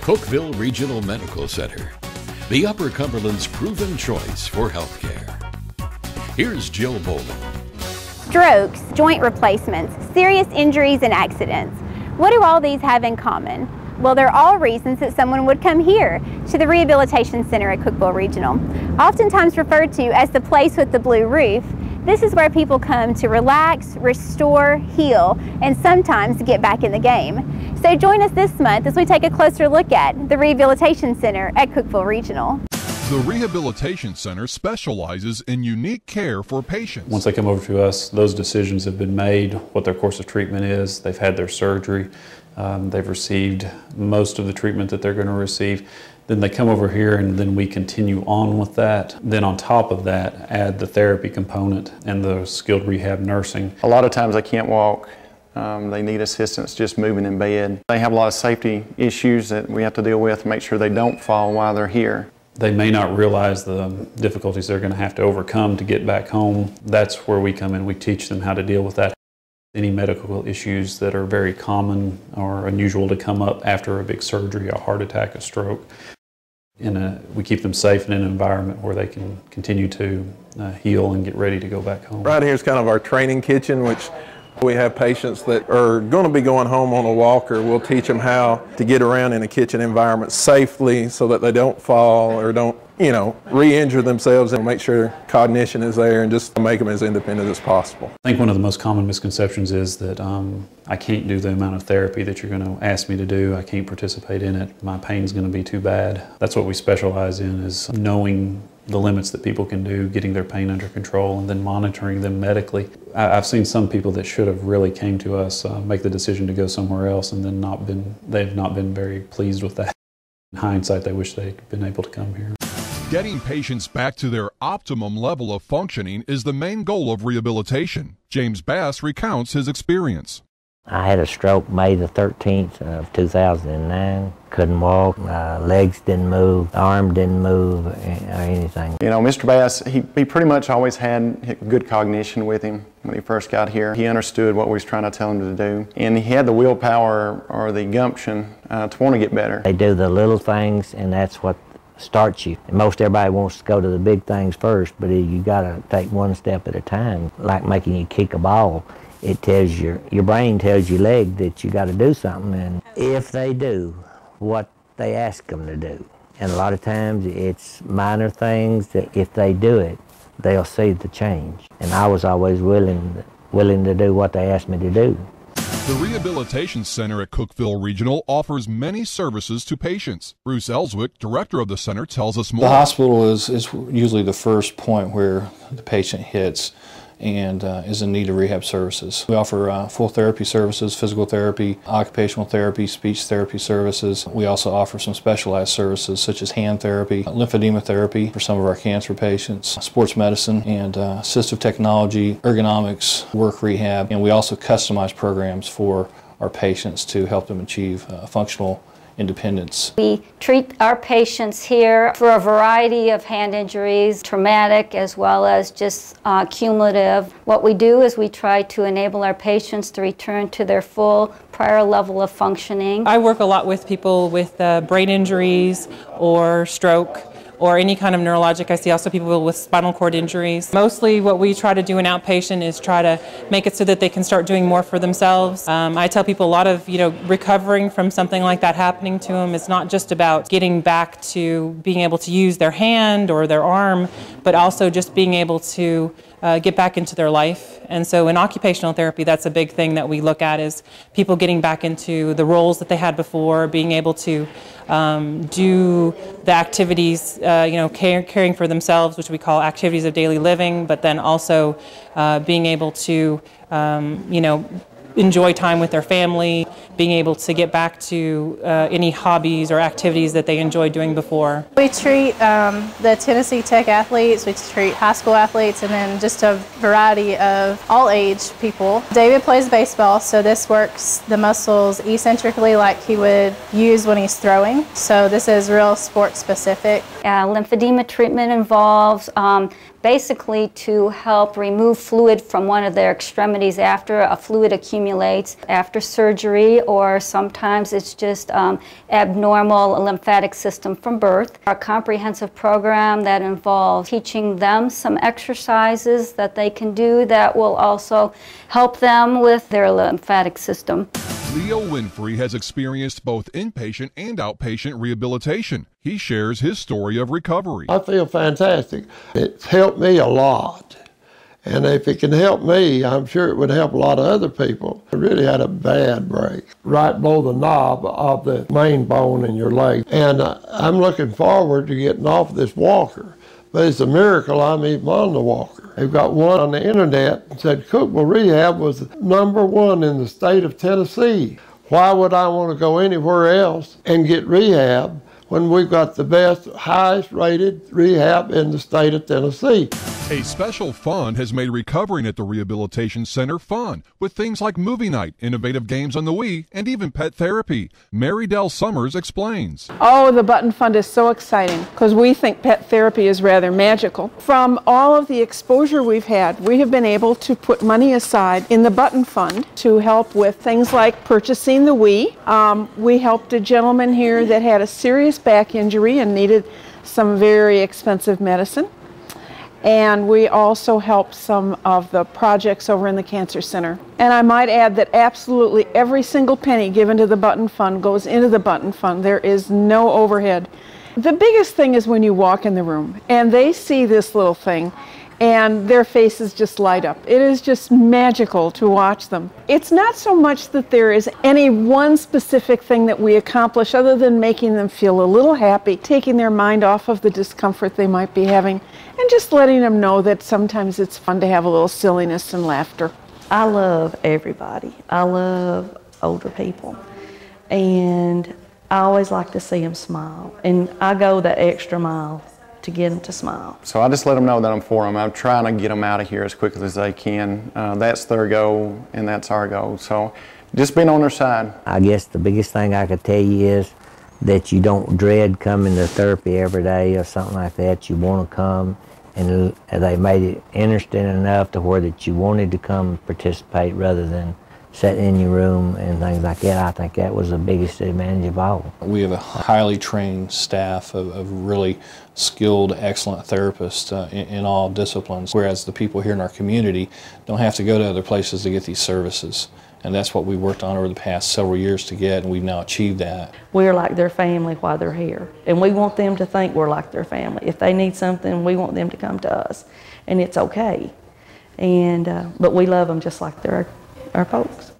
Cookeville Regional Medical Center, the Upper Cumberland's proven choice for healthcare. Here's Jill Bolden. Strokes, joint replacements, serious injuries, and accidents. What do all these have in common? Well, they're all reasons that someone would come here to the Rehabilitation Center at Cookeville Regional. Oftentimes referred to as the place with the blue roof, this is where people come to relax, restore, heal, and sometimes get back in the game. So join us this month as we take a closer look at the Rehabilitation Center at Cookeville Regional. The Rehabilitation Center specializes in unique care for patients. Once they come over to us, those decisions have been made, what their course of treatment is, they've had their surgery, they've received most of the treatment that they're going to receive. Then they come over here and then we continue on with that. Then on top of that, add the therapy component and the skilled rehab nursing. A lot of times they can't walk. They need assistance just moving in bed. They have a lot of safety issues that we have to deal with to make sure they don't fall while they're here. They may not realize the difficulties they're going to have to overcome to get back home. That's where we come in. We teach them how to deal with that. Any medical issues that are very common or unusual to come up after a big surgery, a heart attack, a stroke. We keep them safe in an environment where they can continue to heal and get ready to go back home. Right here is kind of our training kitchen, which we have patients that are going to be going home on a walker. We'll teach them how to get around in a kitchen environment safely so that they don't fall or don't, re-injure themselves, and make sure cognition is there and just make them as independent as possible. I think one of the most common misconceptions is that I can't do the amount of therapy that you're going to ask me to do. I can't participate in it. My pain's going to be too bad. That's what we specialize in, is knowing the limits that people can do, getting their pain under control, and then monitoring them medically. I've seen some people that should have really came to us make the decision to go somewhere else and then they've not been very pleased with that. In hindsight, they wish they'd been able to come here. Getting patients back to their optimum level of functioning is the main goal of rehabilitation. James Bass recounts his experience. I had a stroke May the 13th of 2009. Couldn't walk, legs didn't move, arm didn't move, or anything. Mr. Bass, he pretty much always had good cognition with him when he first got here. He understood what we was trying to tell him to do, and he had the willpower or the gumption to want to get better. They do the little things, and that's what starts you. And most everybody wants to go to the big things first, but you got to take one step at a time. Like making you kick a ball, it tells your brain tells your leg that you got to do something, and if they do what they ask them to do, and a lot of times it's minor things that if they do it, they'll see the change. And I was always willing to do what they asked me to do. The Rehabilitation Center at Cookeville Regional offers many services to patients. Bruce Ellswick, director of the center, tells us more. The hospital is usually the first point where the patient hits and is in need of rehab services. We offer full therapy services, physical therapy, occupational therapy, speech therapy services. We also offer some specialized services such as hand therapy, lymphedema therapy for some of our cancer patients, sports medicine, and assistive technology, ergonomics, work rehab, and we also customize programs for our patients to help them achieve functional independence. We treat our patients here for a variety of hand injuries, traumatic as well as just cumulative. What we do is we try to enable our patients to return to their full prior level of functioning. I work a lot with people with brain injuries or stroke, or any kind of neurologic. I see also people with spinal cord injuries. Mostly what we try to do in outpatient is try to make it so that they can start doing more for themselves. I tell people a lot of, recovering from something like that happening to them is not just about getting back to being able to use their hand or their arm, but also just being able to get back into their life. And so in occupational therapy, that's a big thing that we look at, is people getting back into the roles that they had before, being able to do the activities, caring for themselves, which we call activities of daily living, but then also being able to, enjoy time with their family, being able to get back to any hobbies or activities that they enjoyed doing before. We treat the Tennessee Tech athletes, we treat high school athletes, and then just a variety of all age people. David plays baseball, so this works the muscles eccentrically like he would use when he's throwing. So this is real sport specific. Lymphedema treatment involves basically to help remove fluid from one of their extremities after a fluid accumulates after surgery, or sometimes it's just abnormal lymphatic system from birth. Our comprehensive program that involves teaching them some exercises that they can do that will also help them with their lymphatic system. Leo Winfrey has experienced both inpatient and outpatient rehabilitation. He shares his story of recovery. I feel fantastic. It's helped me a lot. And if it can help me, I'm sure it would help a lot of other people. I really had a bad break right below the knob of the main bone in your leg. And I'm looking forward to getting off this walker. But it's a miracle I'm even on the walker. They've got one on the internet that said Cookeville Rehab was #1 in the state of Tennessee. Why would I want to go anywhere else and get rehab when we've got the best, highest rated rehab in the state of Tennessee? A special fund has made recovering at the Rehabilitation Center fun, with things like movie night, innovative games on the Wii, and even pet therapy. Mary Dell Summers explains. Oh, the Button Fund is so exciting because we think pet therapy is rather magical. From all of the exposure we've had, we have been able to put money aside in the Button Fund to help with things like purchasing the Wii. We helped a gentleman here that had a serious back injury and needed some very expensive medicine. And we also help some of the projects over in the Cancer Center. And I might add that absolutely every single penny given to the Button Fund goes into the Button Fund. There is no overhead. The biggest thing is when you walk in the room and they see this little thing and their faces just light up. It is just magical to watch them. It's not so much that there is any one specific thing that we accomplish other than making them feel a little happy, taking their mind off of the discomfort they might be having, and just letting them know that sometimes it's fun to have a little silliness and laughter. I love everybody. I love older people. And I always like to see them smile. And I go the extra mile to get them to smile. So I just let them know that I'm for them. I'm trying to get them out of here as quickly as they can. That's their goal, and that's our goal. So just being on their side. I guess the biggest thing I could tell you is that you don't dread coming to therapy every day or something like that. You want to come, and they made it interesting enough to where that you wanted to come participate rather than sitting in your room and things like that. I think that was the biggest advantage of all. We have a highly trained staff of really skilled, excellent therapists in all disciplines, whereas the people here in our community don't have to go to other places to get these services. And that's what we worked on over the past several years to get, and we've now achieved that. We're like their family while they're here, and we want them to think we're like their family. If they need something, we want them to come to us, and it's okay. And but we love them just like they're our folks.